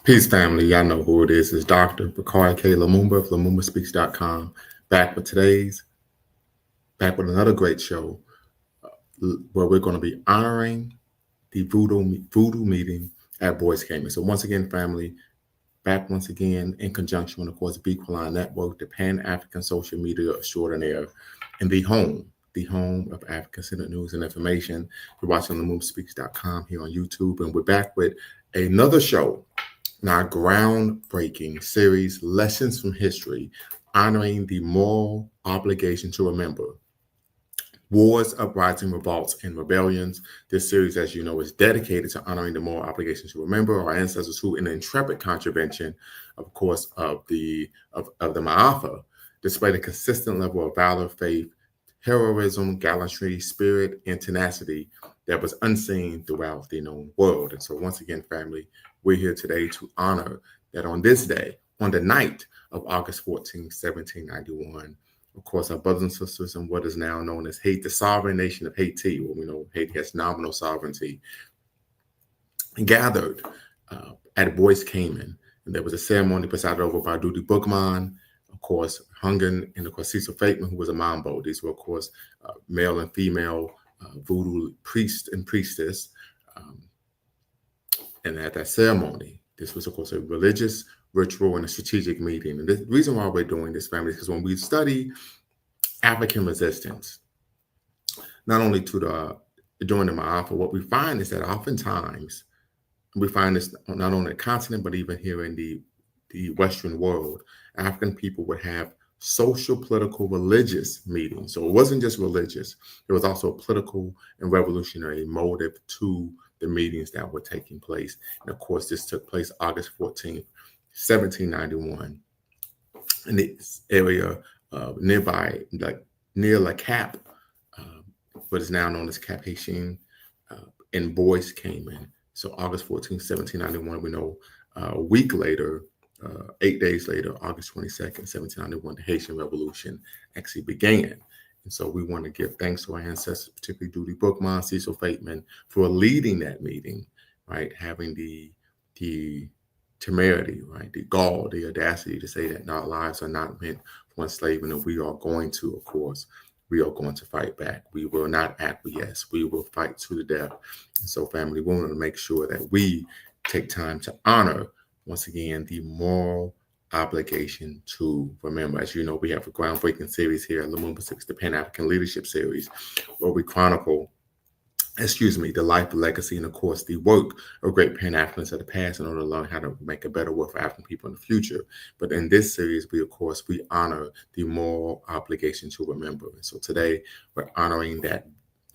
Peace, family. Y'all know who it is. It's Dr. Bakari K. Lumumba of LumumbaSpeaks.com. Back with another great show where we're going to be honoring the Vodou Meeting at Bois Caïman. So once again, family, back once again in conjunction with, of course, the Bequaline Network, the Pan-African Social Media Extraordinaire, and the home of African-centered news and information. You're watching LumumbaSpeaks.com here on YouTube, and we're back with another show. Our groundbreaking series, Lessons from History, honoring the moral obligation to remember. Wars, uprising, revolts, and rebellions. This series, as you know, is dedicated to honoring the moral obligation to remember our ancestors who, in the intrepid contravention, of course, of the Ma'afa, displayed a consistent level of valor, faith, heroism, gallantry, spirit, and tenacity that was unseen throughout the known world. And so once again, family, we're here today to honor that on this day, on the night of August 14, 1791, of course, our brothers and sisters in what is now known as Haiti, the sovereign nation of Haiti, where we know Haiti has nominal sovereignty, gathered at Bois Caïman. And there was a ceremony presided over by Vodou Meeting, of course, Hungan, and of course, Cecil Fateman, who was a Mambo. These were, of course, male and female voodoo priest and priestess. And at that ceremony, this was, of course, a religious ritual and a strategic meeting. And the reason why we're doing this, family, is because when we study African resistance, not only during the Ma'afa, what we find is that oftentimes, we find this not only the continent, but even here in the Western world, African people would have social, political, religious meetings. So it wasn't just religious. There was also a political and revolutionary motive to the meetings that were taking place. And of course, this took place August 14th, 1791 in this area nearby, like near La Cap, what is now known as Cap Haitien, in Bois Caïman. So August 14th, 1791, we know a week later, 8 days later, August 22nd, 1791, the Haitian Revolution actually began. And so we want to give thanks to our ancestors, particularly Vodou Meeting, Cecil Fateman, for leading that meeting, right? Having the temerity, right? The gall, the audacity to say that our lives are not meant for enslavement, and we are going to, of course, we are going to fight back. We will not acquiesce. We will fight to the death. And so, family, we want to make sure that we take time to honor, once again, the moral obligation to remember. As you know, we have a groundbreaking series here at Lumumba 6, the Pan-African Leadership Series, where we chronicle, the life, legacy, and of course, the work of great Pan-Africans of the past in order to learn how to make a better world for African people in the future. But in this series, we honor the moral obligation to remember. And so today, we're honoring that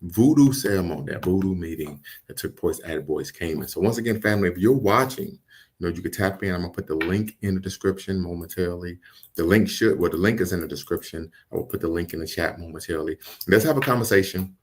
voodoo ceremony, that voodoo meeting that took place at Bois Caïman. So once again, family, if you're watching, you can tap in. I'm going to put the link in the description momentarily. The link is in the description. I will put the link in the chat momentarily. Let's have a conversation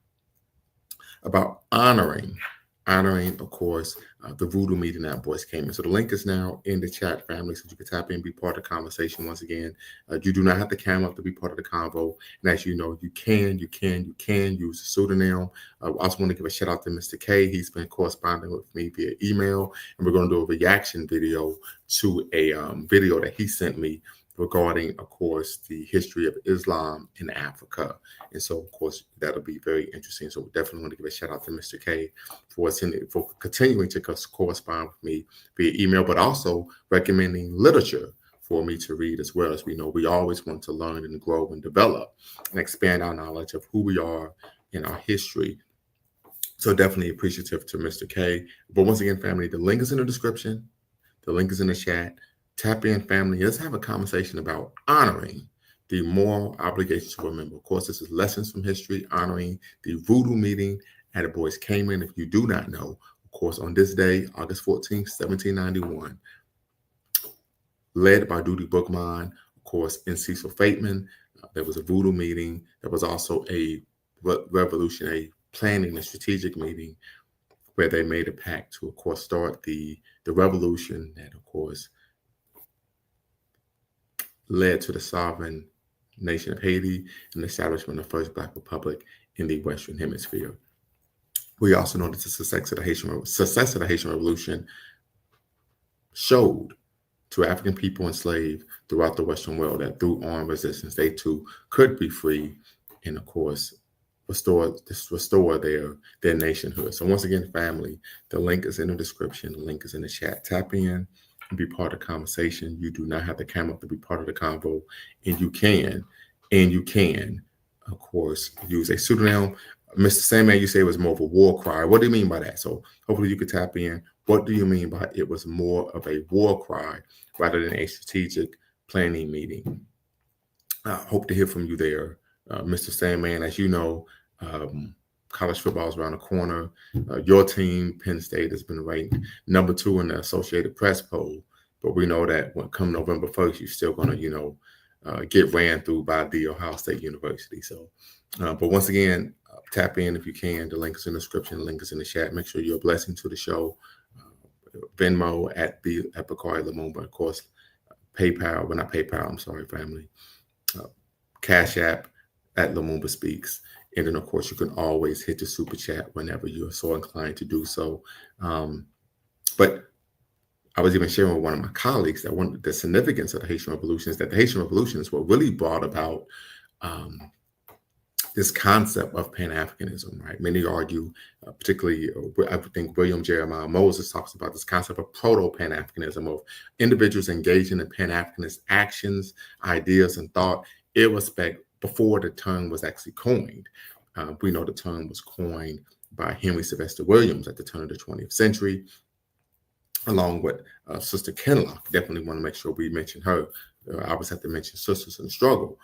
about honoring, of course, the Vodou Meeting at Bois Caïman. So the link is now in the chat, family, so you can tap in, be part of the conversation. Once again, you do not have to cam up to be part of the convo. And as you know, you can use a pseudonym. I also want to give a shout out to Mr. K. He's been corresponding with me via email, and we're going to do a reaction video to a video that he sent me regarding, of course, the history of Islam in Africa. And so, of course, that'll be very interesting. So we definitely want to give a shout out to Mr. K for continuing to correspond with me via email, but also recommending literature for me to read as well. As we know, we always want to learn and grow and develop and expand our knowledge of who we are in our history. So definitely appreciative to Mr. K. But once again, family, the link is in the description. The link is in the chat. Tap in, family. Let's have a conversation about honoring the moral obligation to remember. Of course, this is Lessons from History, honoring the Vodou Meeting at Bois Caïman. If you do not know, of course, on this day, August 14th, 1791, led by Vodou Meeting, of course, and Cecil Fateman, there was a Vodou Meeting. There was also a revolutionary planning, a strategic meeting where they made a pact to, of course, start the revolution that, of course, led to the sovereign nation of Haiti and the establishment of the first Black Republic in the Western Hemisphere. We also know that the success of the Haitian Revolution showed to African people enslaved throughout the Western world that through armed resistance, they too could be free and, of course, restore their nationhood. So once again, family, the link is in the description. The link is in the chat. Tap in and be part of the conversation. You do not have to come up to be part of the convo, and you can, of course, use a pseudonym. Mr. Sandman, you say it was more of a war cry. What do you mean by that? So hopefully you could tap in. What do you mean by it was more of a war cry rather than a strategic planning meeting? I hope to hear from you there. Mr. Sandman, as you know, college football is around the corner. Your team, Penn State, has been ranked number 2 in the Associated Press poll. But we know that when come November 1st, you're still going to, get ran through by the Ohio State University. So, but once again, tap in if you can. The link is in the description. The link is in the chat. Make sure you're a blessing to the show. Venmo at Bakari Lumumba. Of course, PayPal. Well, not PayPal. I'm sorry, family. Cash App at Lumumba Speaks. And then, of course, you can always hit the super chat whenever you're so inclined to do so. But I was even sharing with one of my colleagues that the significance of the Haitian Revolution is that the Haitian Revolution is what really brought about this concept of Pan-Africanism, right? Many argue, particularly, I think William Jeremiah Moses talks about this concept of proto-Pan-Africanism, of individuals engaging in Pan-Africanist actions, ideas, and thought, irrespective, before the term was actually coined. We know the term was coined by Henry Sylvester Williams at the turn of the 20th century, along with Sister Kenlock. Definitely want to make sure we mention her. I always have to mention Sisters in the Struggle.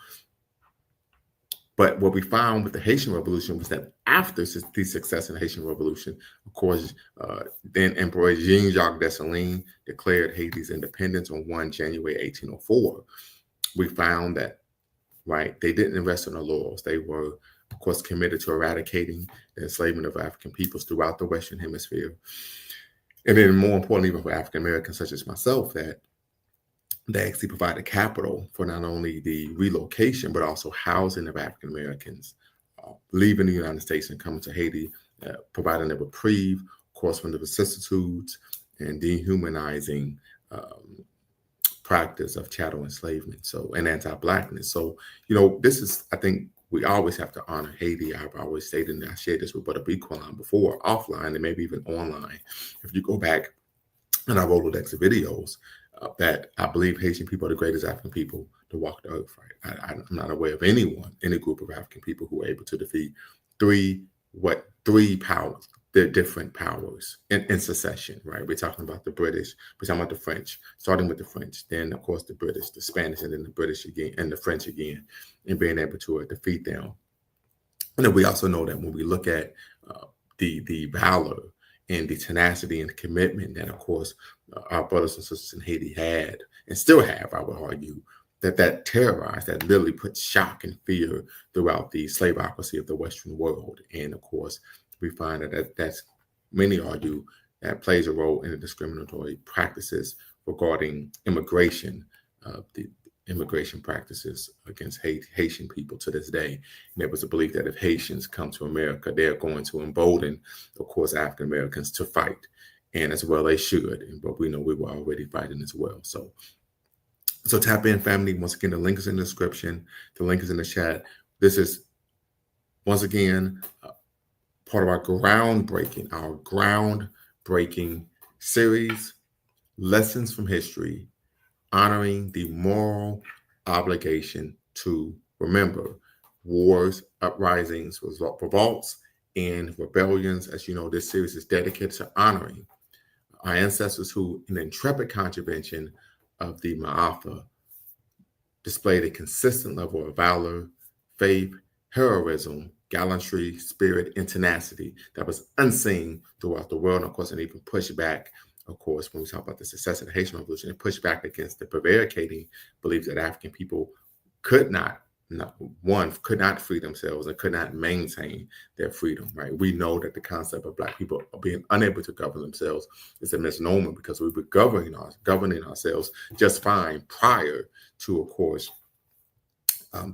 But what we found with the Haitian Revolution was that after the success of the Haitian Revolution, of course, then Emperor Jean-Jacques Dessalines declared Haiti's independence on 1 January 1804. We found that, right, they didn't rest on their laurels. They were, of course, committed to eradicating the enslavement of African peoples throughout the Western Hemisphere. And then more importantly, even for African Americans such as myself, that they actually provided capital for not only the relocation, but also housing of African Americans leaving the United States and coming to Haiti, providing a reprieve, of course, from the vicissitudes and dehumanizing practice of chattel enslavement, and anti-Blackness. So, this is, I think, we always have to honor Haiti. I've always stated, and I shared this with Brother Bequan before, offline, and maybe even online. If you go back in our Rolodex of videos, that I believe Haitian people are the greatest African people to walk the earth, right? I'm not aware of anyone, any group of African people who were able to defeat three powers, the different powers in succession, right? We're talking about the British, we're talking about the French, starting with the French, then of course the British, the Spanish, and then the British again, and the French again, and being able to defeat them. And then we also know that when we look at the valor and the tenacity and the commitment that, of course, our brothers and sisters in Haiti had and still have, I would argue, that terrorized, that literally put shock and fear throughout the slaveocracy of the Western world. And of course, we find that's many argue that plays a role in the discriminatory practices regarding immigration, the immigration practices against Haitian people to this day. And there was a belief that if Haitians come to America, they're going to embolden, of course, African Americans to fight, and as well they should. But we know we were already fighting as well. So tap in, family. Once again, the link is in the description. The link is in the chat. This is, once again, part of our groundbreaking series, Lessons from History, honoring the moral obligation to remember wars, uprisings, revolts, and rebellions. As you know, this series is dedicated to honoring our ancestors who, in intrepid contravention of the Ma'afa, displayed a consistent level of valor, faith, heroism, gallantry, spirit, and tenacity that was unseen throughout the world. And of course, and even pushed back, of course, when we talk about the success of the Haitian Revolution, it pushed back against the prevaricating beliefs that African people could not free themselves and could not maintain their freedom, right? We know that the concept of Black people being unable to govern themselves is a misnomer, because we were governing ourselves just fine prior to, of course,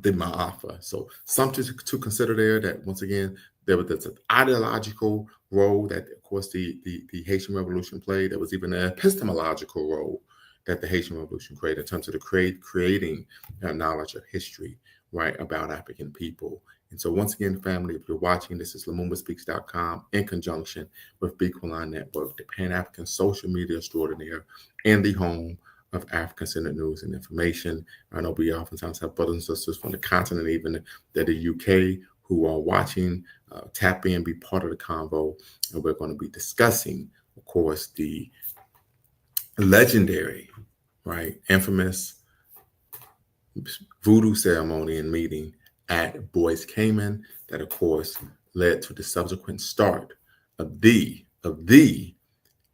the Ma'afa. So something to consider there, that once again, there was this ideological role that, of course, the Haitian Revolution played. There was even an epistemological role that the Haitian Revolution created in terms of the creating knowledge of history, right, about African people. And so once again, family, if you're watching, this is LumumbaSpeaks.com in conjunction with Bequaline Network, the Pan-African social media extraordinaire and the home of African-centered news and information. I know we oftentimes have brothers and sisters from the continent, even the UK, who are watching. Tap in, be part of the convo, and we're going to be discussing, of course, the legendary, right, infamous voodoo ceremony and meeting at Bois Caïman that, of course, led to the subsequent start of the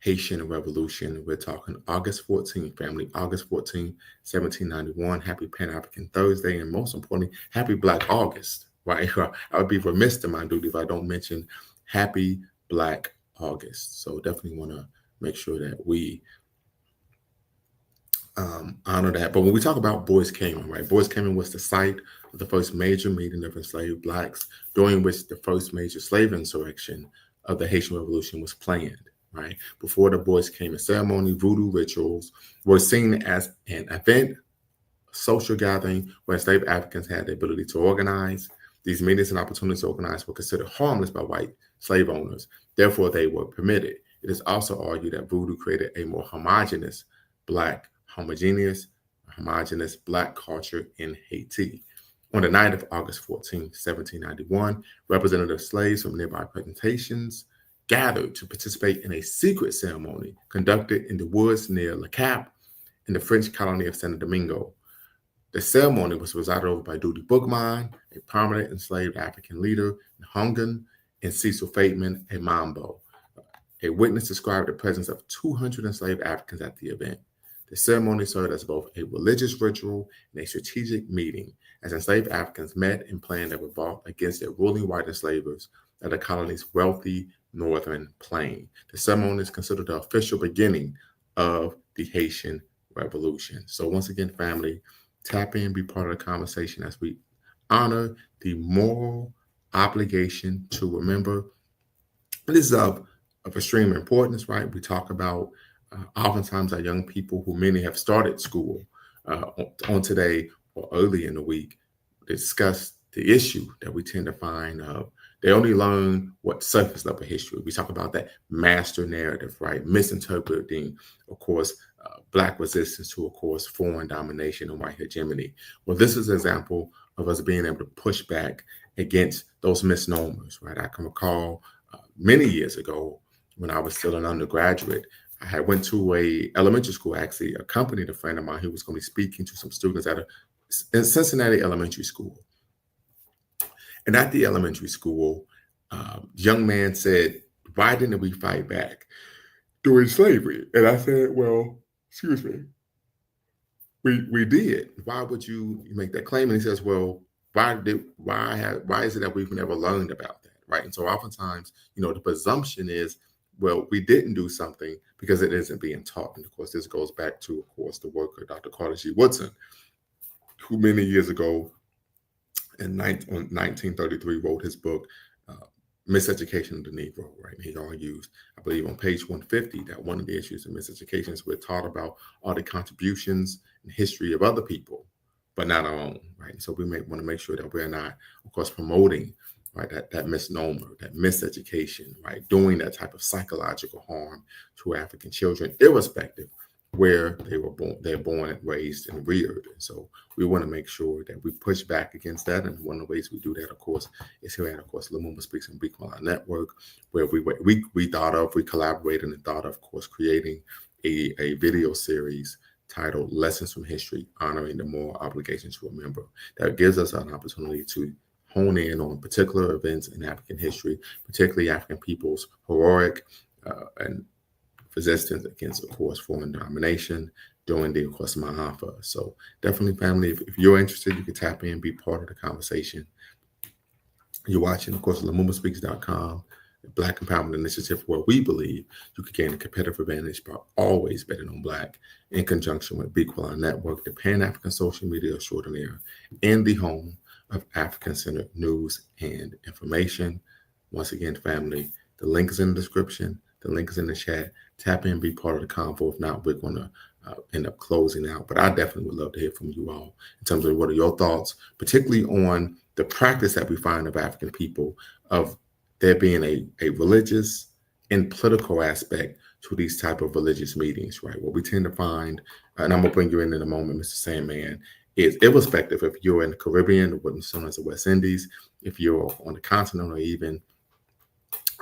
Haitian Revolution. We're talking August 14th, family, August 14th, 1791. Happy Pan-African Thursday, and most importantly, happy Black August, right? I would be remiss in my duty if I don't mention happy Black August. So definitely want to make sure that we honor that. But when we talk about Bois Caïman, right, Bois Caïman was the site of the first major meeting of enslaved Blacks, during which the first major slave insurrection of the Haitian Revolution was planned. Right. Before the Bois Caïman ceremony, voodoo rituals were seen as an event, social gathering where enslaved Africans had the ability to organize. These meetings and opportunities to organize were considered harmless by white slave owners. Therefore, they were permitted. It is also argued that voodoo created a more homogeneous Black culture in Haiti. On the night of August 14, 1791, representative slaves from nearby plantations gathered to participate in a secret ceremony conducted in the woods near Le Cap in the French colony of Santo Domingo. The ceremony was presided over by Vodou Meeting, a prominent enslaved African leader, Hungan, and Cecil Fateman, a Mambo. A witness described the presence of 200 enslaved Africans at the event. The ceremony served as both a religious ritual and a strategic meeting, as enslaved Africans met and planned a revolt against the ruling white enslavers of the colony's wealthy northern plain. The ceremony is considered the official beginning of the Haitian Revolution. So once again, family, tap in, be part of the conversation as we honor the moral obligation to remember. This is of extreme importance, right? We talk about oftentimes our young people, who many have started school on today or early in the week, discuss the issue that we tend to find they only learn what surface level history. We talk about that master narrative, right? Misinterpreting, of course, Black resistance to, of course, foreign domination and white hegemony. Well, this is an example of us being able to push back against those misnomers, right? I can recall many years ago when I was still an undergraduate, I had went to a elementary school, actually accompanied a friend of mine who was going to be speaking to some students at a Cincinnati elementary school. And at the elementary school, young man said, "Why didn't we fight back during slavery?" And I said, "Well, excuse me, we did. Why would you make that claim?" And he says, "Well, why is it that we've never learned about that?" Right. And so oftentimes, the presumption is, well, we didn't do something because it isn't being taught. And of course, this goes back to, of course, the work of Dr. Carter G. Woodson, who many years ago in 1933 wrote his book, Miseducation of the Negro, right? And he argues, I believe on page 150, that one of the issues of miseducation is we're taught about all the contributions and history of other people, but not our own, right? And so we want to make sure that we're not, of course, promoting, right, that misnomer, that miseducation, right, doing that type of psychological harm to African children, irrespective where they're born and raised and reared. And so we want to make sure that we push back against that. And one of the ways we do that, of course, is here at, of course, Lumumba Speaks and Bequaline Network, where we collaborated and thought of course, creating a video series titled Lessons from History, Honoring the Moral Obligation to Remember. That gives us an opportunity to hone in on particular events in African history, particularly African people's heroic and resistance against, of course, foreign domination during the, of course, Ma'afa. So definitely, family, if you're interested, you can tap in, be part of the conversation. You're watching, of course, LumumbaSpeaks.com Black Empowerment Initiative, where we believe you can gain a competitive advantage by always betting on Black, in conjunction with Big Quality Network, the Pan-African social media extraordinaire, and the home of African-centered news and information. Once again, family, the link is in the description. The link is in the chat. Tap in, be part of the convo. If not, we're going to end up closing out. But I definitely would love to hear from you all in terms of what are your thoughts, particularly on the practice that we find of African people of there being a religious and political aspect to these type of religious meetings, right? What we tend to find, and I'm going to bring you in a moment, Mr. Sandman, is irrespective if you're in the Caribbean, what's known as the West Indies, if you're on the continent, or even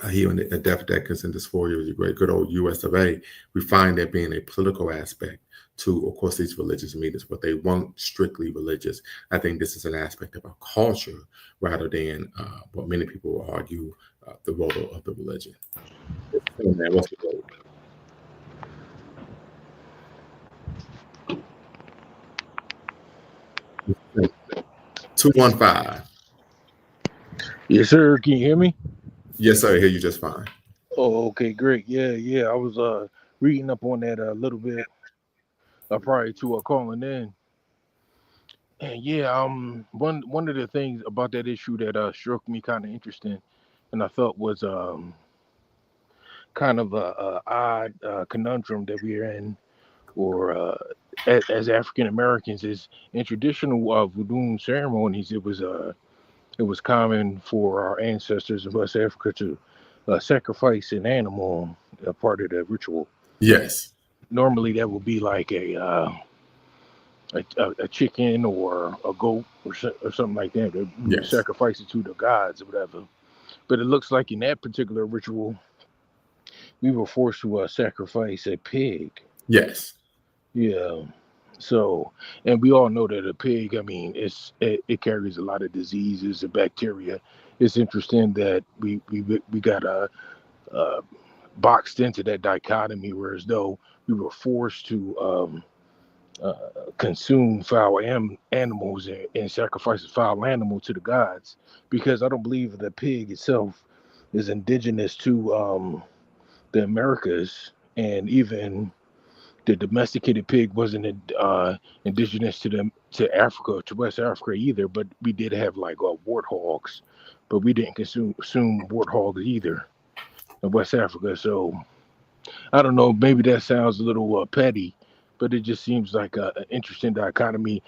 here in the Def Decans and Dysphoria, the great good old US of A, we find there being a political aspect to, of course, these religious meetings, but they weren't strictly religious. I think this is an aspect of our culture rather than what many people will argue the role of the religion. Man, what's the role? 215. Yes, sir. Can you hear me? Yes, sir. I hear you just fine. Oh, okay, great. Yeah. I was reading up on that a little bit prior to calling in, and yeah, one of the things about that issue that struck me kind of interesting, and I thought was kind of a odd conundrum that we're in, or as African Americans, is in traditional voodoo ceremonies. It was common for our ancestors in West Africa to sacrifice an animal, a part of the ritual. Yes. Normally, that would be like a chicken or a goat or something like that. We would Yes. sacrifice it to the gods or whatever. But it looks like in that particular ritual, we were forced to sacrifice a pig. Yes. Yeah. So, and we all know that a pig, I mean, it carries a lot of diseases and bacteria. It's interesting that we got boxed into that dichotomy, whereas though we were forced to uh, consume foul animals and sacrifice a foul animal to the gods, because I don't believe the pig itself is indigenous to the Americas, and even the domesticated pig wasn't indigenous to Africa, to West Africa either. But we did have like warthogs, but we didn't consume warthogs either in West Africa. So I don't know. Maybe that sounds a little petty, but it just seems like an interesting dichotomy,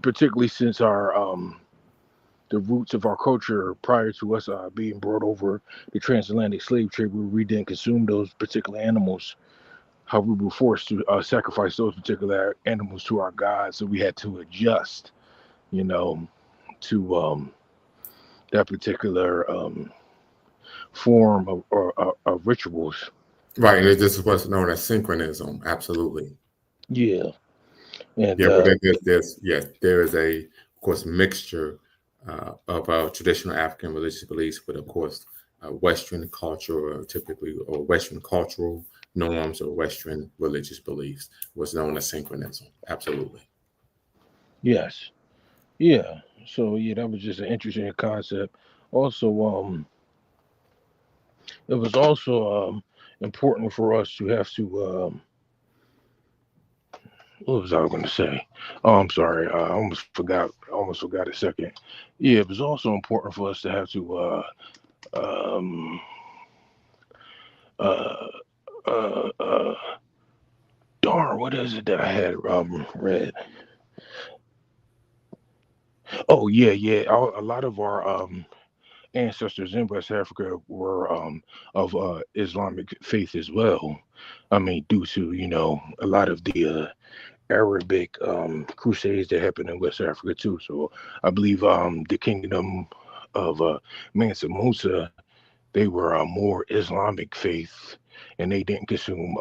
particularly since our the roots of our culture prior to us being brought over the transatlantic slave trade, where we didn't consume those particular animals. How we were forced to sacrifice those particular animals to our gods, so we had to adjust, you know, to that particular form of rituals. Right. And this is what's known as synchronism. Absolutely. Yeah, and Yeah, but then there is a, of course, mixture of traditional African religious beliefs, but of course, Western culture, or Western cultural norms, or Western religious beliefs, was known as synchronism. Absolutely. yes, yeah. So yeah, that was just an interesting concept. Also, it was also important for us to have to what was I going to say? Oh, I'm sorry. I almost forgot. Almost forgot a second. Yeah, it was also important for us to have to um, uh, uh, uh, darn, what is it that I had read? Oh yeah. A lot of our ancestors in West Africa were of Islamic faith as well. I mean, due to a lot of the Arabic crusades that happened in West Africa too. So I believe the kingdom of Mansa Musa, they were more Islamic faith, and they didn't consume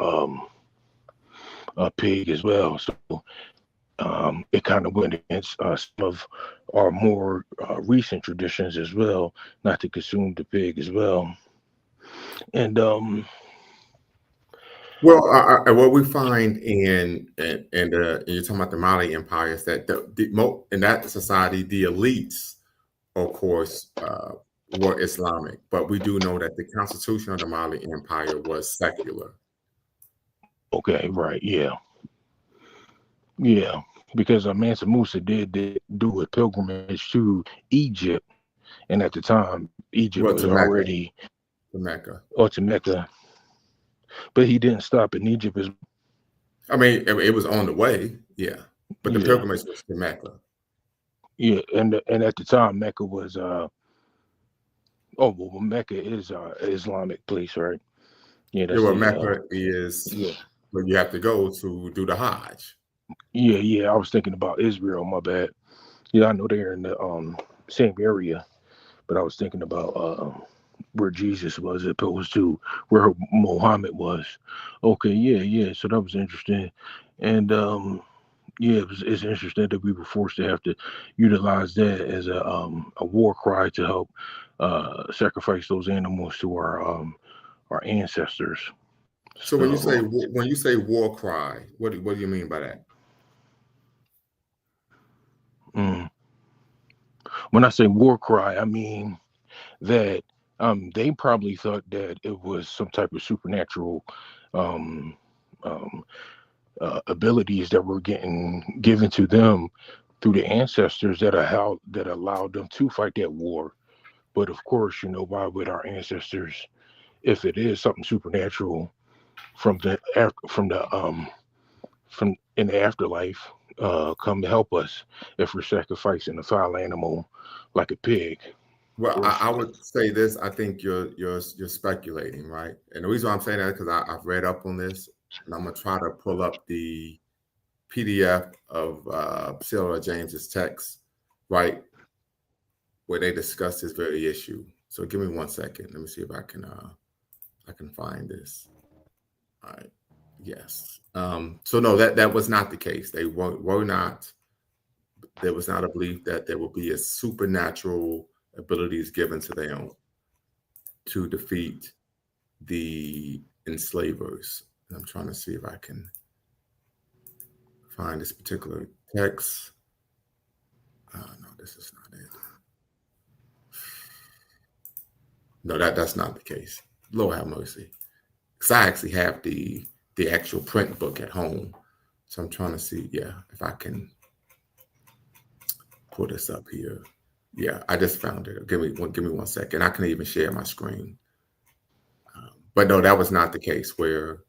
a pig as well. So it kind of went against some of our more recent traditions as well, not to consume the pig as well. And Well, what we find and you're talking about the Mali Empire, is that in that society, the elites, of course, were Islamic, but we do know that the Constitution of the Mali Empire was secular. Okay, right, yeah, yeah. Because Mansa Musa did do a pilgrimage to Egypt, and at the time, Egypt Well, was to Mecca, already to Mecca. or to Mecca, but he didn't stop in Egypt. As I mean, it was on the way, yeah, but the yeah, pilgrimage was to Mecca. yeah, and at the time, Mecca was well, Mecca is Islamic place, right? Yeah, Yeah, that's well, the Mecca is yeah. where you have to go to do the Hajj. Yeah. I was thinking about Israel. My bad. Yeah, I know they're in the same area, but I was thinking about where Jesus was, as opposed to where Muhammad was. Okay, yeah. So that was interesting, and yeah, it's interesting that we were forced to have to utilize that as a war cry to help sacrifice those animals to our ancestors. So So when you say war cry, what do you mean by that? mm, when I say war cry, I mean that they probably thought that it was some type of supernatural um, um, abilities that were getting given to them through the ancestors that allowed them to fight that war. But of course, why would our ancestors, if it is something supernatural from from in the afterlife, come to help us if we're sacrificing a foul animal like a pig? Of Well, course. I would say this. I think you're speculating, right? And the reason why I'm saying that is because I've read up on this, and I'm gonna try to pull up the PDF of Cyril James's text, right, where they discuss this very issue. So give me 1 second. Let me see if I can find this. All right. Yes. So no, that was not the case. They were not. There was not a belief that there would be a supernatural abilities given to them to defeat the enslavers. And I'm trying to see if I can find this particular text. No, this is not it. No, that's not the case. Lord have mercy. Because I actually have the actual print book at home. So I'm trying to see, yeah, if I can pull this up here. Yeah, I just found it. Give me 1 second. I can even share my screen. But no, that was not the case. Where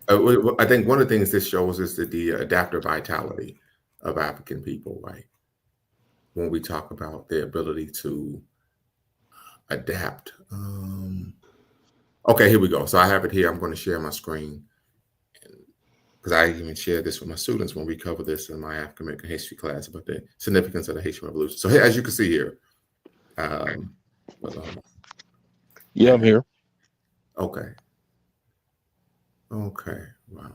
I think one of the things this shows is the adaptive vitality of African people, right? When we talk about their ability to adapt. Okay, here we go. So I have it here. I'm going to share my screen because I even share this with my students when we cover this in my African American history class about the significance of the Haitian Revolution. So here, as you can see here, Yeah, I'm here. okay. Wow,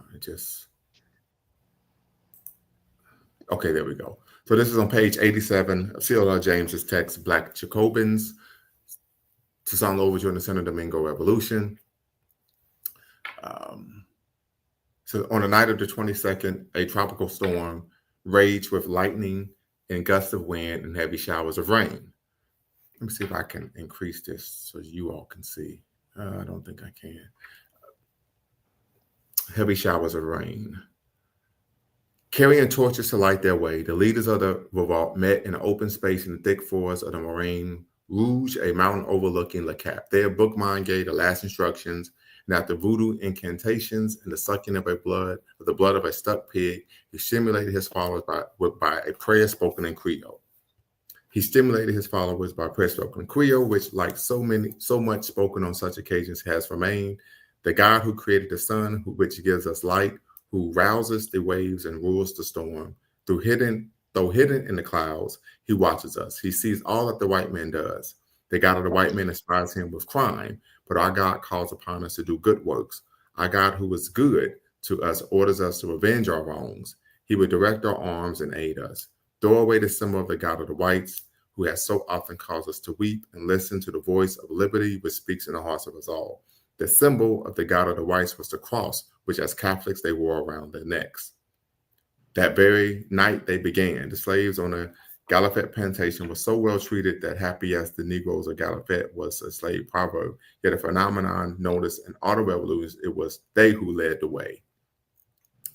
okay, there we go. So this is on page 87 of C.L.R. James's text, Black Jacobins, to Toussaint Louverture and the Santo Domingo Revolution. So on the night of the 22nd, a tropical storm raged with lightning and gusts of wind and heavy showers of rain. Let me see if I can increase this so you all can see. I don't think I can. Heavy showers of rain. Carrying torches to light their way, the leaders of the revolt met in an open space in the thick forest of the Moraine Rouge, a mountain overlooking Le Cap. Their bookmind gave the last instructions, and after voodoo incantations and the sucking of the blood of a stuck pig, he stimulated his followers by a prayer spoken in Creole. Which, like so much spoken on such occasions, has remained. The God who created the sun, which gives us light, who rouses the waves and rules the storm. Though hidden in the clouds, he watches us. He sees all that the white man does. The God of the white man inspires him with crime, but our God calls upon us to do good works. Our God, who is good to us, orders us to avenge our wrongs. He would direct our arms and aid us. Throw away the symbol of the God of the whites, who has so often caused us to weep, and listen to the voice of liberty, which speaks in the hearts of us all. The symbol of the God of the whites was the cross, which as Catholics they wore around their necks. That very night they began. The slaves on the Galafet plantation was so well treated that happy as the Negroes of Galafet was a slave proverb. Yet a phenomenon known as an auto revolution, it was they who led the way.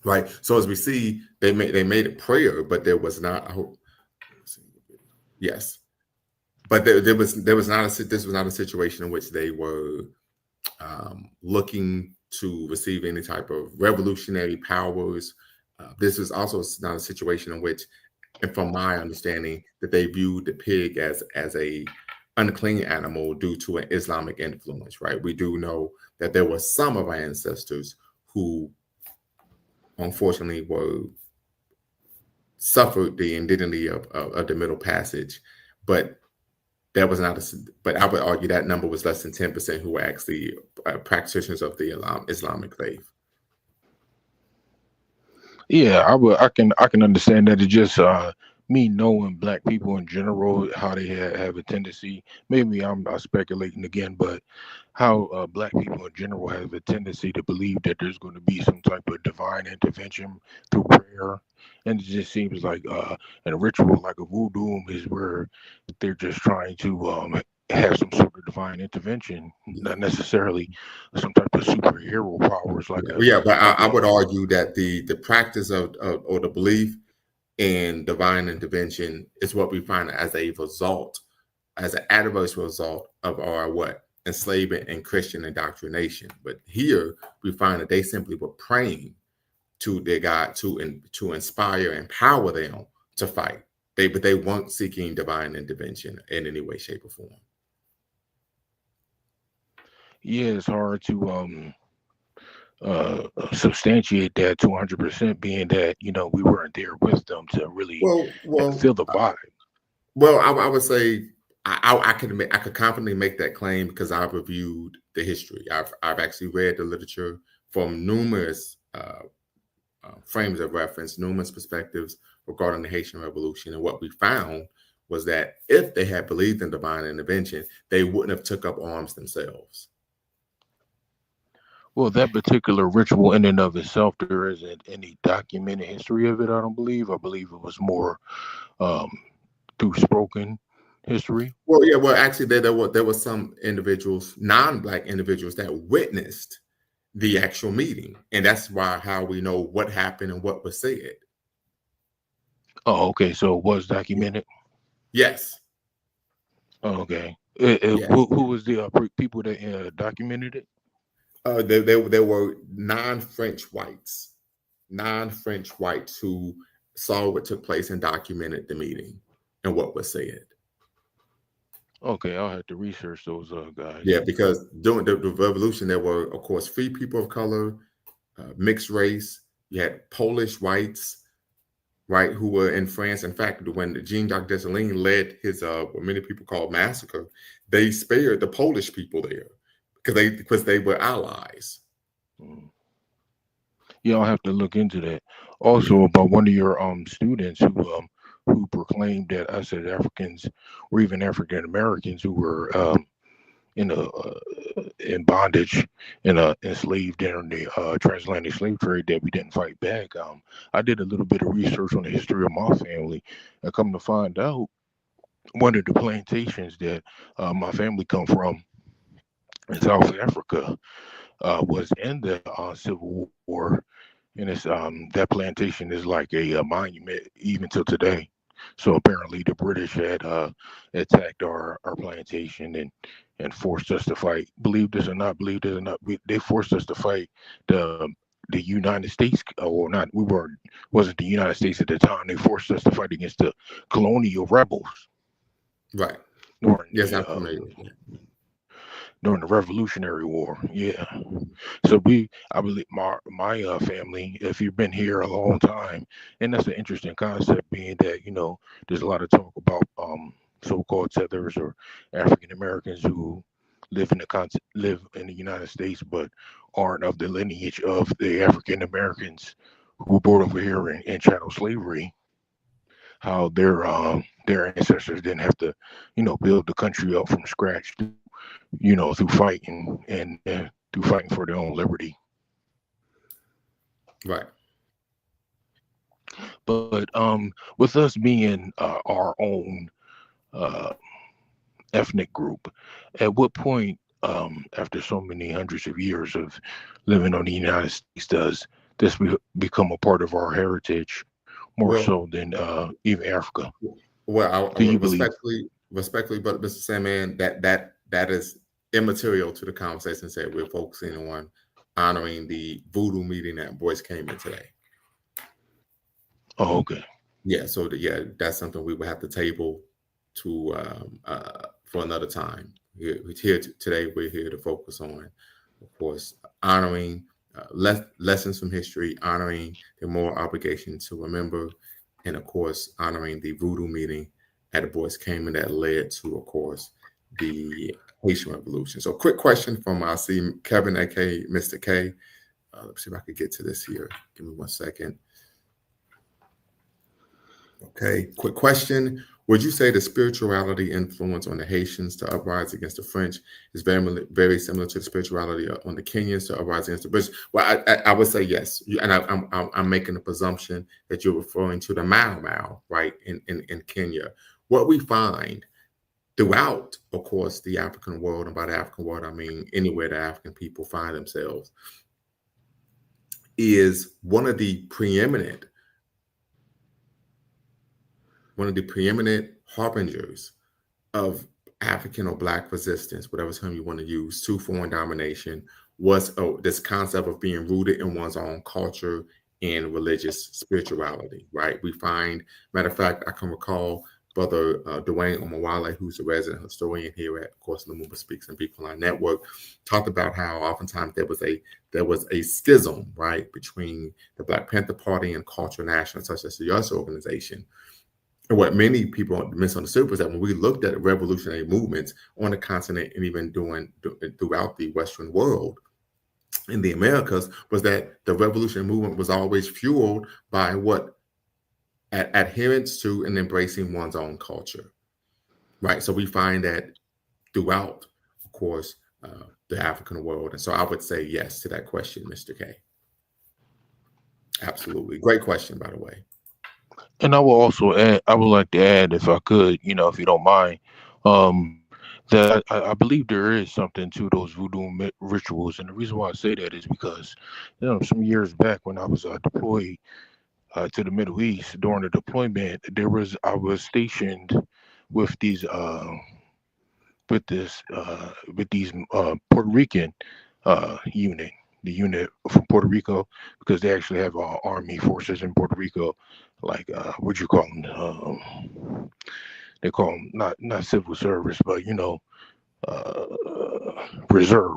Right. So as we see, they made it prayer, but there was not. I hope. Yes, but there was not a this was not a situation in which they were looking to receive any type of revolutionary powers. This is also not a situation in which, and from my understanding, that they viewed the pig as a unclean animal due to an Islamic influence. Right. We do know that there were some of our ancestors who, unfortunately, suffered the indignity of the Middle Passage, but that was not but I would argue that number was less than 10% who were actually practitioners of the Islamic faith. Yeah, I can understand that. It's just me knowing black people in general, how they have a tendency. Maybe I'm speculating again, but how black people in general have a tendency to believe that there's going to be some type of divine intervention through prayer, and it just seems like a ritual like a voodoo is where they're just trying to have some sort of divine intervention, not necessarily some type of superhero powers like a. Yeah, but I would argue that the practice of or the belief in divine intervention is what we find as a result, as an adverse result of our what? Enslavement and Christian indoctrination. But here we find that they simply were praying to their God to inspire and empower them to fight. But they weren't seeking divine intervention in any way, shape, or form. Yeah, it's hard to substantiate that 200%, being that we weren't there with them to really feel the vibe. Well, I would say I could confidently make that claim because I've reviewed the history. I've actually read the literature from numerous frames of reference, numerous perspectives regarding the Haitian Revolution, and what we found was that if they had believed in divine intervention, they wouldn't have took up arms themselves. Well, that particular ritual in and of itself, there isn't any documented history of it, I don't believe. I believe it was more through spoken history. Well, yeah, well, actually, there were some individuals, non-Black individuals, that witnessed the actual meeting, and that's how we know what happened and what was said. Oh, okay. So it was documented? Yes. Oh, okay. Who was the people that documented it? There were non-French whites who saw what took place and documented the meeting and what was said. Okay, I'll have to research those guys. Yeah, because during the revolution, there were, of course, free people of color, mixed race. You had Polish whites, right, who were in France. In fact, when Jean-Jacques Dessalines led his what many people call massacre, they spared the Polish people there because they were allies. Yeah, I'll have to look into that. Also, about one of your students who proclaimed that us as Africans, or even African Americans who were in bondage and enslaved during the transatlantic slave trade, that we didn't fight back. I did a little bit of research on the history of my family, and come to find out, one of the plantations that my family come from in South Africa was in the Civil War, and it's that plantation is like a monument even till today. So apparently the British had attacked our plantation and forced us to fight. Believe this or not, they forced us to fight the United States, or not. Wasn't the United States at the time. They forced us to fight against the colonial rebels. Right. Yes, I'm familiar with that. During the Revolutionary War. Yeah. So I believe my family, if you've been here a long time, and that's an interesting concept, being that there's a lot of talk about so-called settlers or African Americans who live in the United States, but aren't of the lineage of the African Americans who were brought over here in chattel slavery. How their ancestors didn't have to build the country up from scratch through fighting and through fighting for their own liberty. Right. But with us being our own uh, ethnic group, at what point, after so many hundreds of years of living on the United States, does this become a part of our heritage more so Well, than even Africa? well, Do you believe? respectfully, but Mr. Sandman, that is immaterial to the conversation. That we're focusing on honoring the voodoo meeting that Boys came in today. Oh, okay. Yeah, so yeah, that's something we would have to table to for another time. Today. We're here to focus on, of course, honoring lessons from history, honoring the moral obligation to remember, and of course, honoring the voodoo meeting at the Boys Cayman that led to, of course, the Haitian Revolution. So, quick question from I see Kevin, aka Mr. K. Let's see if I could get to this here. Give me 1 second. Okay, quick question. Would you say the spirituality influence on the Haitians to uprise against the French is very similar to the spirituality on the Kenyans to uprise against the British? Well, I would say yes. And I'm making the presumption that you're referring to the Mau Mau, right, in Kenya. What we find throughout, of course, the African world, and by the African world, I mean anywhere the African people find themselves, is one of the preeminent harbingers of African or Black resistance, whatever term you want to use, to foreign domination was this concept of being rooted in one's own culture and religious spirituality, right? We find, matter of fact, I can recall Brother Dwayne Omawale, who's a resident historian here at, of course, Lumumba Speaks and People Line Network, talked about how oftentimes there was a schism, right, between the Black Panther Party and cultural nationalists, such as the US organization. And what many people misunderstood was that when we looked at revolutionary movements on the continent and even throughout the Western world in the Americas, was that the revolutionary movement was always fueled by what? Adherence to and embracing one's own culture, right? So we find that throughout, of course, the African world. And so I would say yes to that question, Mr. K. Absolutely. Great question, by the way. And I will also add, I would like to add, if I could, if you don't mind, that I believe there is something to those voodoo rituals. And the reason why I say that is because, some years back when I was deployed to the Middle East during the deployment, I was stationed with these Puerto Rican unit, the unit from Puerto Rico, because they actually have army forces in Puerto Rico, like what you call them? They call them not civil service, but uh,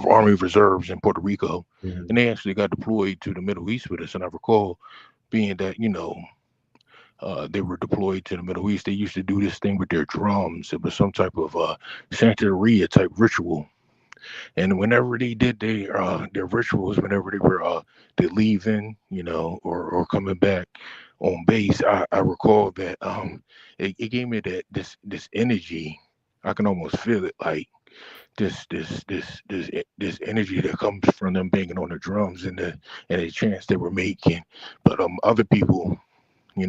army reserves in Puerto Rico, and they actually got deployed to the Middle East with us. And I recall being that they were deployed to the Middle East. They used to do this thing with their drums. It was some type of Santeria type ritual. And whenever they did their rituals, whenever they were they leaving, or coming back on base, I recall that it gave me that this energy. I can almost feel it, like this energy that comes from them banging on the drums and the chants they were making. But other people, they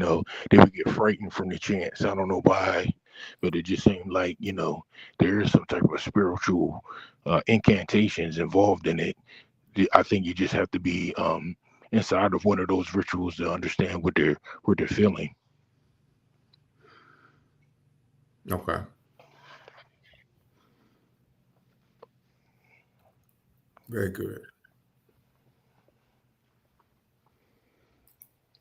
would get frightened from the chants. I don't know why, but it just seemed like, there is some type of spiritual incantations involved in it. I think you just have to be inside of one of those rituals to understand what they're feeling. Okay. Very good.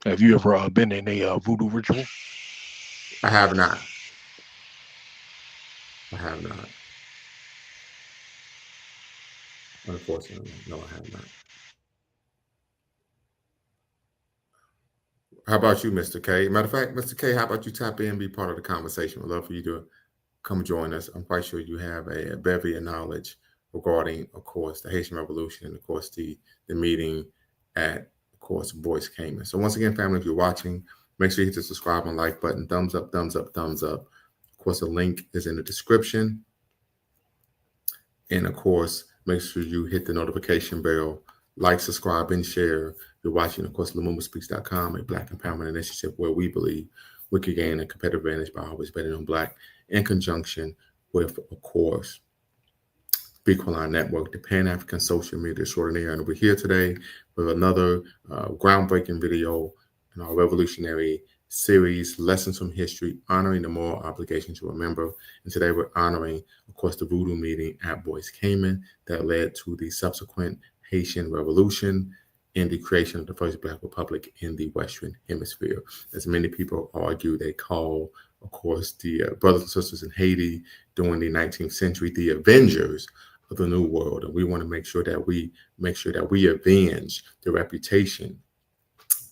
Have you ever been in a voodoo ritual? I have not. I have not. Unfortunately, no, I have not. How about you, Mr. K? Matter of fact, Mr. K, how about you tap in and be part of the conversation? We'd love for you to come join us. I'm quite sure you have a bevy of knowledge regarding, of course, the Haitian Revolution and, of course, the meeting at, of course, Bois Caïman. So once again, family, if you're watching, make sure you hit the subscribe and like button. Thumbs up, thumbs up, thumbs up. Of course, the link is in the description. And, of course, make sure you hit the notification bell, like, subscribe, and share You're watching, of course, LumumbaSpeaks.com, a Black empowerment initiative where we believe we can gain a competitive advantage by always betting on Black in conjunction with, of course, Speak Online Network, the Pan-African Social Media Extraordinaire. And we're here today with another groundbreaking video in our revolutionary series, Lessons from History, honoring the moral obligation to remember. And today we're honoring, of course, the Vodou Meeting at Bois Caïman that led to the subsequent Haitian Revolution and the creation of the first Black Republic in the Western Hemisphere. As many people argue, they call, of course, the brothers and sisters in Haiti during the 19th century the Avengers of the New World. And we want to make sure that we avenge the reputation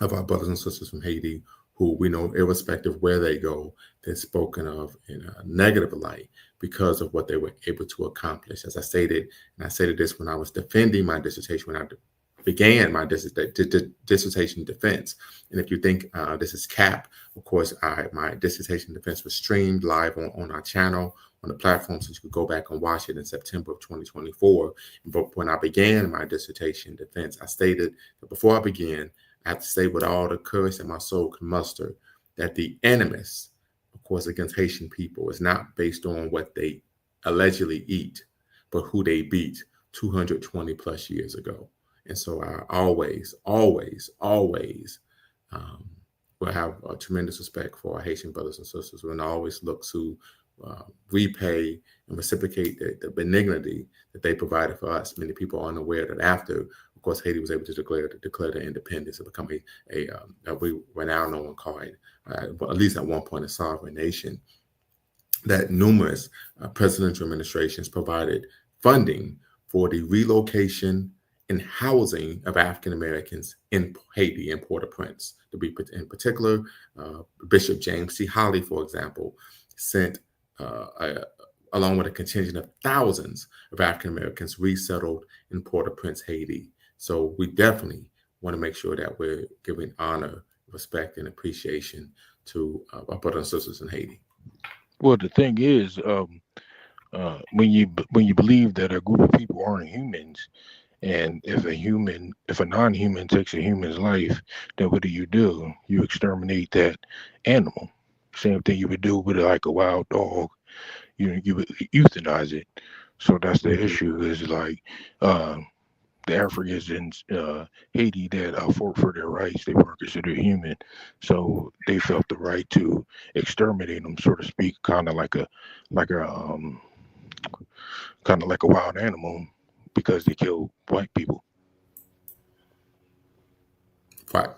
of our brothers and sisters from Haiti, who we know, irrespective of where they go, they're spoken of in a negative light because of what they were able to accomplish. As I stated, and I stated this when I was defending my dissertation, when I began my dissertation defense. And if you think this is cap, of course, my dissertation defense was streamed live on our channel, on the platform, so you could go back and watch it in September of 2024. But when I began my dissertation defense, I stated that before I began, I have to say with all the courage that my soul can muster, that the animus, of course, against Haitian people is not based on what they allegedly eat, but who they beat 220 plus years ago. And so I always will have a tremendous respect for our Haitian brothers and sisters, and I always look to repay and reciprocate the benignity that they provided for us. Many people are unaware that after, of course, Haiti was able to declare their independence and become we were now known and called, at least at one point, a sovereign nation, that numerous presidential administrations provided funding for the relocation and housing of African Americans in Haiti, in Port-au-Prince. To be in particular, Bishop James C. Holly, for example, sent, along with a contingent of thousands of African Americans, resettled in Port-au-Prince, Haiti. So we definitely want to make sure that we're giving honor, respect, and appreciation to our brothers and sisters in Haiti. Well, the thing is, when you believe that a group of people aren't humans, and if a non-human takes a human's life, then what do? You exterminate that animal. Same thing you would do with like a wild dog. You would euthanize it. So that's the issue. Is like the Africans in Haiti that fought for their rights, they weren't considered human, so they felt the right to exterminate them, so to speak, kind of like a wild animal, because they killed white people. Right.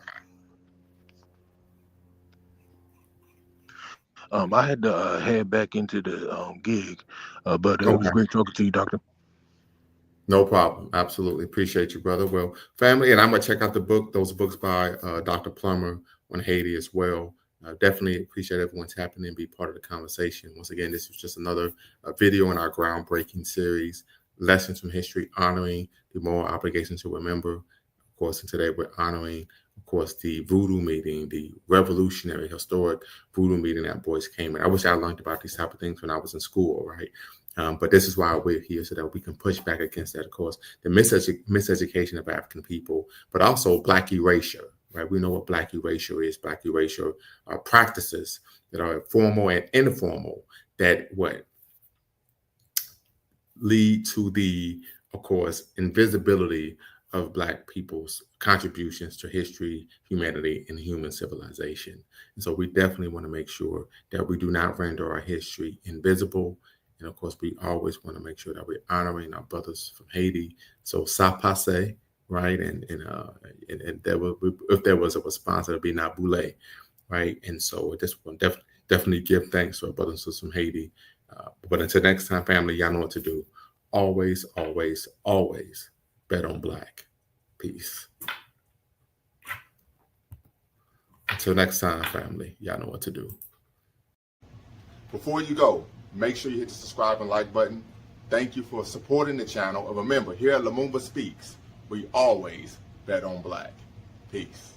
I had to head back into the gig, but it was great talking to you, Doctor. No problem. Absolutely. Appreciate you, brother. Well, family, and I'm going to check out those books by Dr. Plummer on Haiti as well. Definitely appreciate everyone tapping in and be part of the conversation. Once again, this was just another video in our groundbreaking series, Lessons from History, honoring the moral obligation to remember. Of course, and today we're honoring, of course, the Vodou Meeting, the revolutionary, historic Vodou Meeting at Bois Caïman. I wish I learned about these type of things when I was in school, right? But this is why we're here, so that we can push back against that, of course, the miseducation of African people, but also Black erasure, right? We know what Black erasure is. Black erasure are practices that are formal and informal that lead to the, of course, invisibility of Black people's contributions to history, humanity, and human civilization. And so we definitely want to make sure that we do not render our history invisible. And of course, we always want to make sure that we're honoring our brothers from Haiti. So ça passe, right? And if there was a response, it would be Naboule, right? And so at this point, definitely give thanks to our brothers and sisters from Haiti. But until next time, family, y'all know what to do. Always, always, always bet on Black. Peace. Until next time, family, y'all know what to do. Before you go, make sure you hit the subscribe and like button. Thank you for supporting the channel. And remember, here at Lumumba Speaks, we always bet on Black. Peace.